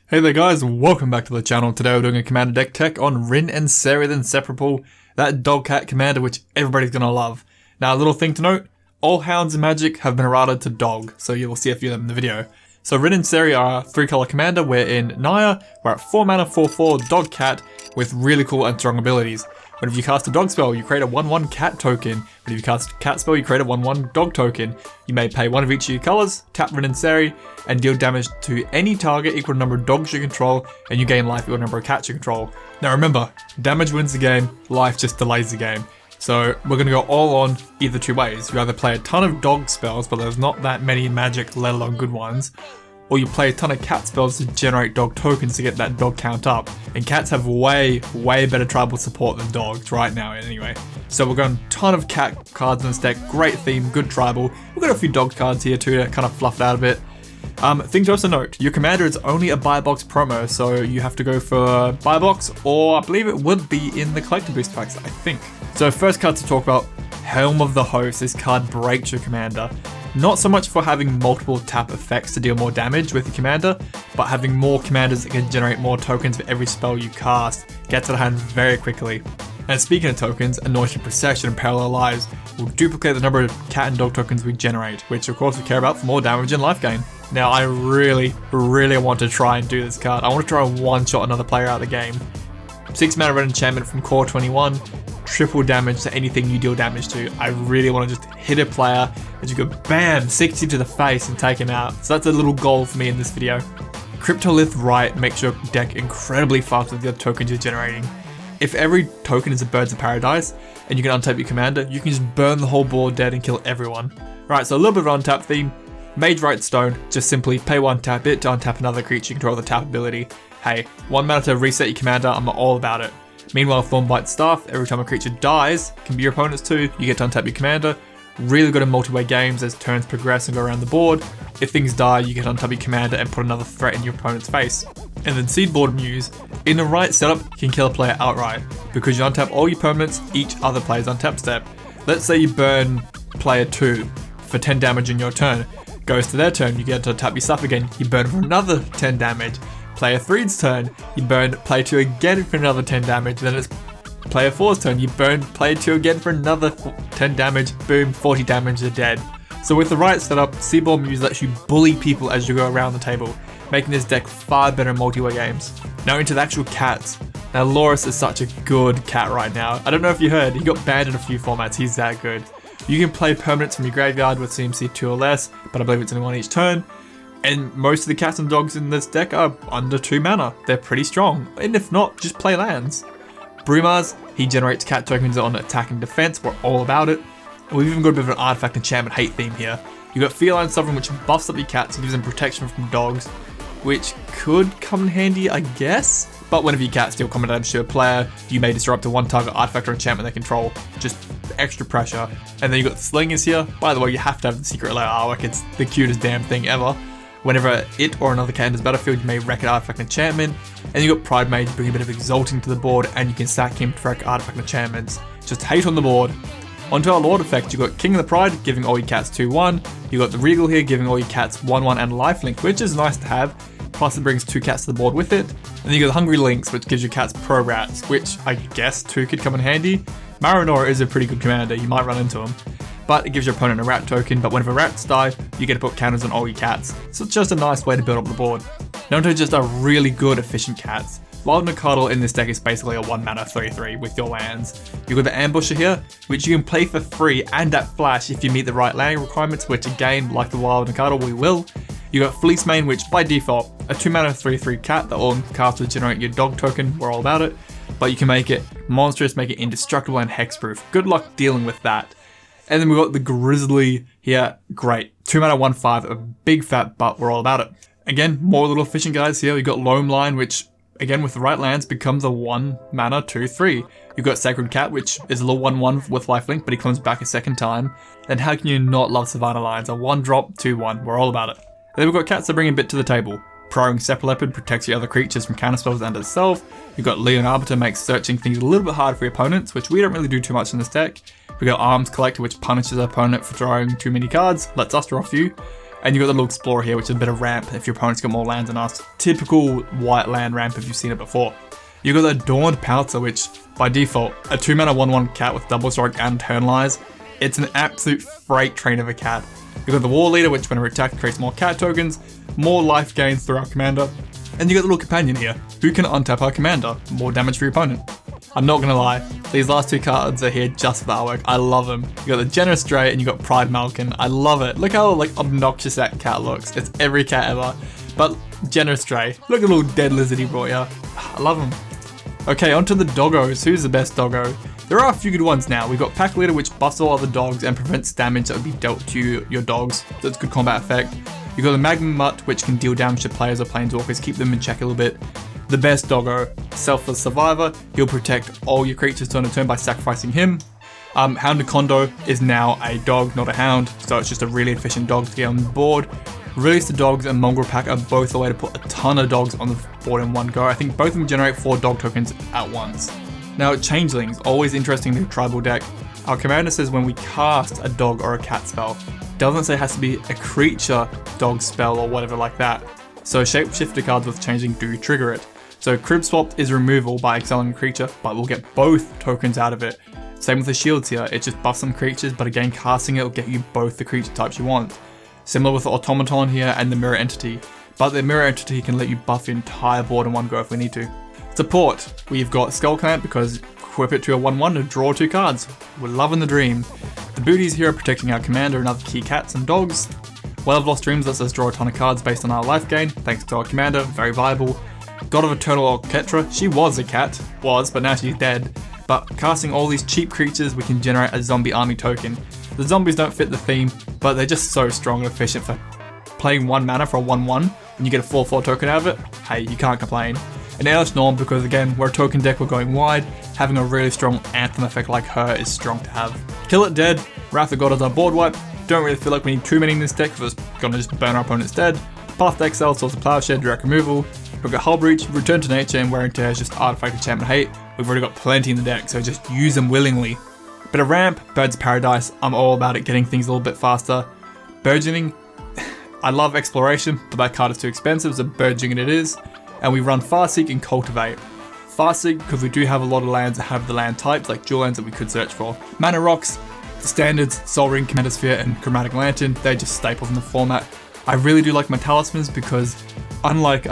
Hey there guys, welcome back to the channel. Today we're doing a commander deck tech on Rin and Seri the Inseparable, that dog cat commander which everybody's gonna love. Now a little thing to note, all hounds in Magic have been errata to dog, so you will see a few of them in the video. So Rin and Seri are a 3-color commander, where in Naya, we're at 4 mana 4/4 dog cat with really cool and strong abilities. Whenever you cast a dog spell, you create a 1/1 cat token. Whenever you cast a cat spell, you create a 1/1 dog token. You may pay one of each of your colors, tap Rin and Seri, and deal damage to any target equal to the number of dogs you control, and you gain life equal to the number of cats you control. Now remember, damage wins the game, life just delays the game. So we're going to go all on either two ways. You either play a ton of dog spells, but there's not that many in Magic, let alone good ones, or you play a ton of cat spells to generate dog tokens to get that dog count up. And cats have way better tribal support than dogs right now anyway. So we're going a ton of cat cards in this deck, great theme, good tribal. We've got a few dog cards here too to kind of fluff it out a bit. Thing to also note, your commander is only a buy box promo, so you have to go for buy box, or I believe it would be in the collector booster packs, I think. So first card to talk about, Helm of the Host. This card breaks your commander. Not so much for having multiple tap effects to deal more damage with your commander, but having more commanders that can generate more tokens for every spell you cast. Gets out of hand very quickly. And speaking of tokens, Anointed Procession and Parallel Lives will duplicate the number of cat and dog tokens we generate, which of course we care about for more damage and life gain. Now I really want to try and do this card. I want to try and one-shot another player out of the game. 6 mana red enchantment from Core 21, triple damage to anything you deal damage to. I really want to just hit a player as you go BAM! 60 to the face and take him out. So that's a little goal for me in this video. Cryptolith Rite makes your deck incredibly fast with the tokens you're generating. If every token is a Birds of Paradise and you can untap your commander, you can just burn the whole board dead and kill everyone. Right, so a little bit of untap theme. Mage Right Stone, just simply pay 1 tap it to untap another creature you control the tap ability. Hey, 1 mana to reset your commander, I'm all about it. Meanwhile, Thornbite Staff, every time a creature dies, can be your opponent's too, you get to untap your commander. Really good in multi-way games as turns progress and go around the board. If things die, you get to untap your commander and put another threat in your opponent's face. And then Seedboard Muse, in the right setup, you can kill a player outright, because you untap all your permanents each other player's untap step. Let's say you burn player 2 for 10 damage in your turn. Goes to their turn, you get to tap your stuff again, you burn for another 10 damage. Player 3's turn, you burn player 2 again for another 10 damage, then it's player 4's turn, you burn player 2 again for another 10 damage, boom, 40 damage, you're dead. So with the right setup, Seedboard Muse lets you bully people as you go around the table, making this deck far better in multi-way games. Now into the actual cats. Now Loris is such a good cat right now. I don't know if you heard, he got banned in a few formats, he's that good. You can play permanents from your graveyard with CMC 2 or less, but I believe it's only 1 each turn. And most of the cats and dogs in this deck are under 2 mana. They're pretty strong. And if not, just play lands. Brumars, he generates cat tokens on attack and defense. We're all about it. We've even got a bit of an artifact enchantment hate theme here. You've got Feline Sovereign, which buffs up your cats and gives them protection from dogs, which could come in handy, I guess. But whenever your cats deal combat damage to a player, you may disrupt a 1-target artifact or enchantment they control. Just extra pressure. And then you've got the Slingers here. By the way, you have to have the Secret Lair artwork. It's the cutest damn thing ever. Whenever it or another cat enters battlefield, you may wreck an artifact enchantment. And you got Pride Mage, bring a bit of exalting to the board, and you can sack him to wreck artifact enchantments. Just hate on the board. Onto our Lord effect, you got King of the Pride, giving all your cats 2/1. You got the Regal here, giving all your cats 1/1 and lifelink, which is nice to have. Plus it brings 2 cats to the board with it. And then you got the Hungry Lynx, which gives your cats Pro Rats, which I guess 2 could come in handy. Marinora is a pretty good commander, you might run into him. But it gives your opponent a rat token, but whenever rats die, you get to put counters on all your cats. So it's just a nice way to build up the board. Now onto just a really good efficient cats. Wild Nacatl in this deck is basically a 1 mana 3/3 with your lands. You've got the Ambusher here, which you can play for free and at flash if you meet the right land requirements, which again, like the Wild Nacatl, we will. You got Fleece Mane, which by default, a 2 mana 3/3 cat that all casts will generate your dog token, we're all about it. But you can make it monstrous, make it indestructible and hexproof. Good luck dealing with that. And then we've got the Grizzly here, great. 2 mana 1/5, a big fat butt, we're all about it. Again, more little efficient guys here. We've got Loam Line, which again with the right lands becomes a 1 mana 2/3. You've got Sacred Cat, which is a little 1/1 with lifelink, but he comes back a second time. And how can you not love Savannah Lions? A 1-drop, 2/1, we're all about it. And then we've got cats that bring a bit to the table. Prowling Steppe Leopard protects your other creatures from counterspells and itself. You've got Leon Arbiter, makes searching things a little bit harder for your opponents, which we don't really do too much in this deck. We've got Arms Collector, which punishes our opponent for drawing too many cards, lets us draw a few. And you've got the little explorer here, which is a bit of ramp if your opponent's got more lands than us. Typical white land ramp if you've seen it before. You've got the Adorned Pouncer, which by default, a 2-mana 1/1 cat with double strike and Internalize. It's an absolute freight train of a cat. You've got the War Leader, which whenever attacked creates more cat tokens, more life gains through our commander. And you got the little companion here, who can untap our commander, more damage for your opponent. I'm not gonna lie, these last 2 cards are here just for the artwork. I love them. You got the Generous Stray and you got Pride Malkin. I love it. Look how like obnoxious that cat looks. It's every cat ever. But Generous Stray, look at the little dead lizard he brought you. I love him. Okay, on to the doggos. Who's the best doggo? There are a few good ones now. We've got Pack Leader, which buffs all other dogs and prevents damage that would be dealt to your dogs. So it's a good combat effect. You've got the Magma Mutt, which can deal damage to players or planeswalkers, keep them in check a little bit. The best doggo, Selfless Survivor. He'll protect all your creatures turn to turn by sacrificing him. Hounded Kondo is now a dog, not a hound, so it's just a really efficient dog to get on the board. Release the Dogs and Mongrel Pack are both a way to put a ton of dogs on the board in one go. I think both of them generate 4 dog tokens at once. Now, Changelings, always interesting in the tribal deck. Our commander says when we cast a dog or a cat spell, doesn't say it has to be a creature dog spell or whatever like that. So shapeshifter cards with Changeling do trigger it. So Crib Swap is removal by exiling a creature, but we'll get both tokens out of it. Same with the shields here, it just buffs some creatures, but again casting it will get you both the creature types you want. Similar with the Automaton here and the Mirror Entity, but the Mirror Entity can let you buff your entire board in one go if we need to. Support, we've got Skull Clamp because equip it to a 1/1 and draw 2 cards. We're loving the dream. The booties here are protecting our commander and other key cats and dogs. Well of Lost Dreams lets us draw a ton of cards based on our life gain, thanks to our commander, very viable. God of Eternal Orchetra, she was a cat, but now she's dead. But casting all these cheap creatures, we can generate a zombie army token. The zombies don't fit the theme, but they're just so strong and efficient for playing 1 mana for a 1/1, and you get a 4/4 token out of it. Hey, you can't complain. And Eilish Norm, because again, we're a token deck, we're going wide, having a really strong Anthem effect like her is strong to have. Kill It Dead, Wrath of God is our board wipe. Don't really feel like we need too many in this deck, because it's gonna just burn our opponent's dead. Path to Exile, Source of Plowshare, direct removal. We've got Hull Breach, Return to Nature, and Wear and Tear is just Artifact Enchantment Hate. We've already got plenty in the deck, so just use them willingly. Bit of Ramp, Birds of Paradise, I'm all about it, getting things a little bit faster. Burgeoning, I love Exploration, but that card is too expensive, so Burgeoning it is. And we run Farseek and Cultivate. Farseek, because we do have a lot of lands that have the land types, like dual lands that we could search for. Mana Rocks, the standards, Sol Ring, Commander Sphere, and Chromatic Lantern, they're just staples in the format. I really do like my Talismans because unlike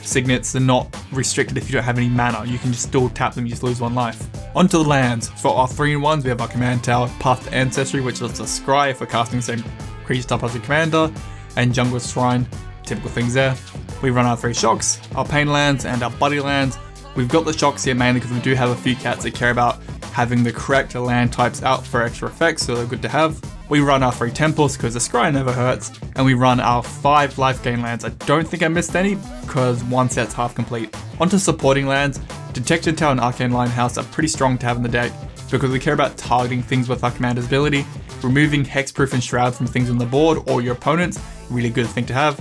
Signets, they're not restricted if you don't have any mana. You can just still tap them, you just lose 1 life. Onto the lands. For our 3-in-1s, we have our Command Tower, Path to Ancestry, which lets us scry if we're casting the same creature type as the commander, and Jungler's Shrine, typical things there. We run our 3 shocks, our Pain lands, and our Buddy lands. We've got the shocks here mainly because we do have a few cats that care about having the correct land types out for extra effects, so they're good to have. We run our 3 temples because the scry never hurts, and we run our 5 life gain lands. I don't think I missed any because 1 set's half complete. Onto supporting lands, Detection Tower and Arcane Limehouse are pretty strong to have in the deck because we care about targeting things with our commander's ability, removing Hexproof and Shroud from things on the board or your opponents, really good thing to have.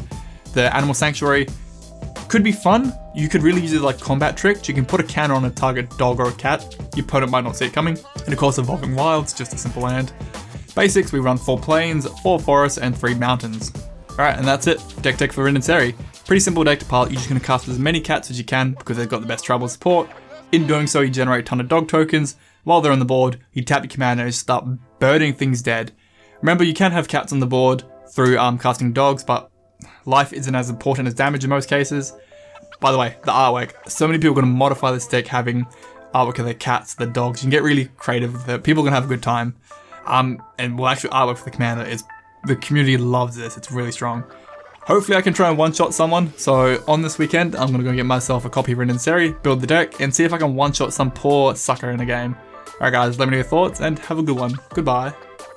The Animal Sanctuary could be fun. You could really use it like combat tricks. You can put a counter on a target dog or a cat. Your opponent might not see it coming. And of course, Evolving Wilds, just a simple land. Basics, we run 4 plains, 4 forests, and 3 mountains. Alright, and that's it. Deck tech for Rin and Seri. Pretty simple deck to pilot. You're just going to cast as many cats as you can because they've got the best tribal support. In doing so, you generate a ton of dog tokens. While they're on the board, you tap your commander and start burning things dead. Remember, you can have cats on the board through casting dogs, but life isn't as important as damage in most cases. By the way, the artwork. So many people are going to modify this deck having artwork of their cats, their dogs. You can get really creative with it. People are going to have a good time. And well, actually, artwork for the commander is, the community loves this. It's really strong. Hopefully I can try and one-shot someone. So on this weekend, I'm going to go get myself a copy of Rin and Seri, build the deck, and see if I can one-shot some poor sucker in the game. Alright guys, let me know your thoughts, and have a good one. Goodbye.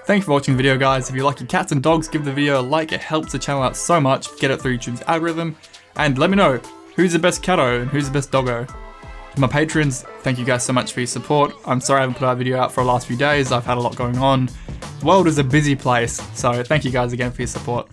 Thanks for watching the video, guys. If you like your cats and dogs, give the video a like. It helps the channel out so much. Get it through YouTube's algorithm. And let me know, who's the best catto and who's the best doggo? To my patrons, thank you guys so much for your support. I'm sorry I haven't put our video out for the last few days. I've had a lot going on. The world is a busy place, so thank you guys again for your support.